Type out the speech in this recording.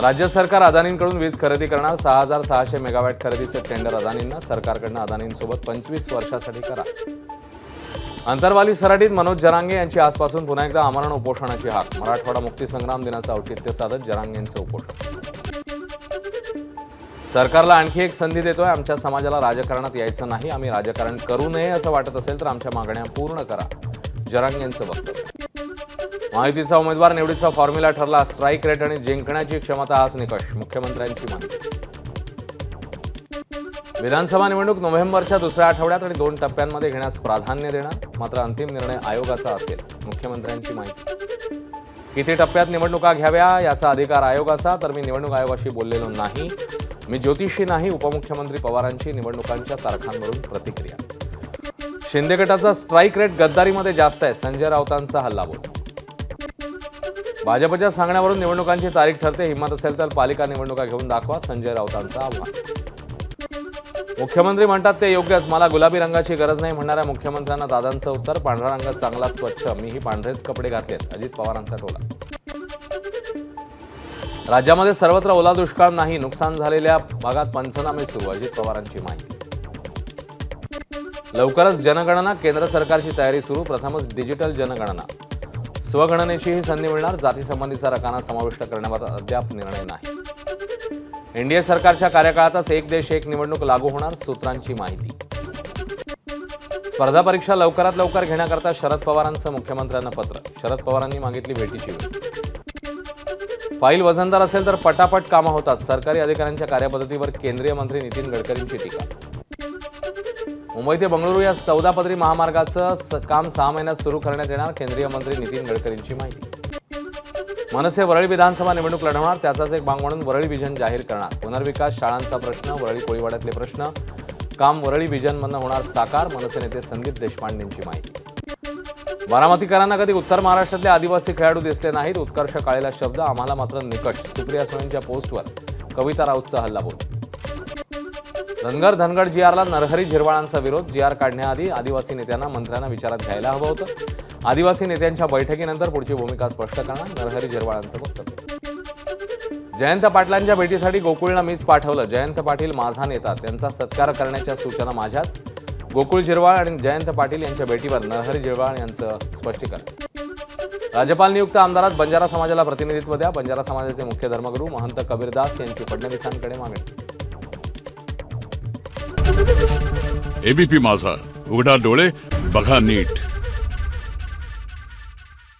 राज्य सरकार अदानींकडून वीज खरेदी करणार 6600 मेगावॅट खरेदीचे टेंडर अदानींना सरकारकडून अदानींसोबत 25 वर्षासाठी करा। अंतरवाली सराटीत मनोज जरांगे यांची आजपासून पुन्हा एकदा आमरण उपोषणाची हाक। मराठवाडा मुक्तीसंग्राम दिनाचं औचित्य साधत जरांगेंचं उपोषण। सरकारला आणखी एक संधी देतोय, आमच्या समाजाला राजकारणात यायचं नाही, आम्ही राजकारण करू नये असं वाटत असेल तर आमच्या मागण्या पूर्ण करा, जरांगेंचं वक्तव्य। महायुतीचा उमेदवार निवडीचा फॉर्म्युला ठरला, स्ट्राईक रेट आणि जिंकण्याची क्षमता हाच निकष, मुख्यमंत्र्यांची माहिती। विधानसभा निवडणूक नोव्हेंबरच्या दुसऱ्या आठवड्यात आणि 2 टप्प्यांमध्ये घेण्यास प्राधान्य देणार, मात्र अंतिम निर्णय आयोगाचा असेल, मुख्यमंत्र्यांची माहिती। किती टप्प्यात निवडणुका घ्याव्या याचा अधिकार आयोगाचा, तर मी निवडणूक आयोगाशी बोललेलो नाही, मी ज्योतिषी नाही, उपमुख्यमंत्री पवारांची निवडणुकांच्या तारखांवरून प्रतिक्रिया। शिंदे गटाचा स्ट्राईक रेट गद्दारीमध्ये जास्त आहे, संजय राऊतांचा हल्लाबोल। भाजपच्या सांगण्यावरून निवडणुकांची तारीख ठरते, हिंमत असेल तर पालिका निवडणुका घेऊन दाखवा, संजय राऊतांचं आव्हान। मुख्यमंत्री म्हणतात ते योग्यच, मला गुलाबी रंगाची गरज नाही म्हणणाऱ्या मुख्यमंत्र्यांना दादांचं उत्तर, पांढरा रंग चांगला स्वच्छ, मीही पांढरेच कपडे घातलेत, अजित पवारांचा टोला। राज्यामध्ये सर्वत्र ओला दुष्काळ नाही, नुकसान झालेल्या भागात पंचनामे सुरू, अजित पवारांची माहिती। लवकरच जनगणना, केंद्र सरकारची तयारी सुरू, प्रथमच डिजिटल जनगणना, स्वगणनेचीही संधी मिळणार, जातीसंबंधीचा रकाना समाविष्ट करण्याबाबत अद्याप निर्णय नाही। एनडीए सरकारच्या कार्यकाळातच एक देश एक निवडणूक लागू होणार, सूत्रांची माहिती। स्पर्धा परीक्षा लवकरात लवकर घेण्याकरता शरद पवारांचं मुख्यमंत्र्यांना पत्र, शरद पवारांनी मागितली भेटीची वेळ। फाईल वजनदार असेल तर पटापट कामं होतात, सरकारी अधिकाऱ्यांच्या कार्यपद्धतीवर केंद्रीय मंत्री नितीन गडकरींची टीका। मुंबई ते बंगळुरू या 14 पदरी महामार्गाचं काम 6 महिन्यात सुरू करण्यात येणार, केंद्रीय मंत्री नितीन गडकरींची माहिती। मनसे वरळी विधानसभा निवडणूक लढवणार, त्याचाच एक भाग म्हणून वरळी विजन जाहीर करणार, पुनर्विकास, शाळांचा प्रश्न, वरळी कोळीवाड्यातले प्रश्न, काम वरळी विजनमधनं होणार साकार, मनसे नेते संदीप देशपांडेंची माहिती। बारामतीकरांना कधी उत्तर महाराष्ट्रातले आदिवासी खेळाडू दिसले नाहीत, उत्कर्ष काळेला शब्द, आम्हाला मात्र निकष, सुप्रिया सुळेंच्या पोस्टवर कविता राऊतचा हल्लाबोल। धनगर जीआरला नरहरी झिरवाळांचा विरोध, जीआर काढण्याआधी आदिवासी नेत्यांना मंत्र्यांना विचारात घ्यायला हवं होतं, आदिवासी नेत्यांच्या बैठकीनंतर पुढची भूमिका स्पष्ट करणार, नरहरी झिरवाळांचं वक्तव्य। जयंत पाटलांच्या भेटीसाठी गोकुळला मीच पाठवलं, जयंत पाटील माझा नेता, त्यांचा सत्कार करण्याच्या सूचना माझ्याच, गोकुळ झिरवाळ आणि जयंत पाटील यांच्या भेटीवर नरहरी झिरवाळ यांचं स्पष्टीकरण। राज्यपाल नियुक्त आमदारात बंजारा समाजाला प्रतिनिधित्व द्या, बंजारा समाजाचे मुख्य धर्मगुरू महंत कबीरदास यांची फडणवीसांकडे मागणी। एबीपी माझा, उघडा डोळे बघा नीट।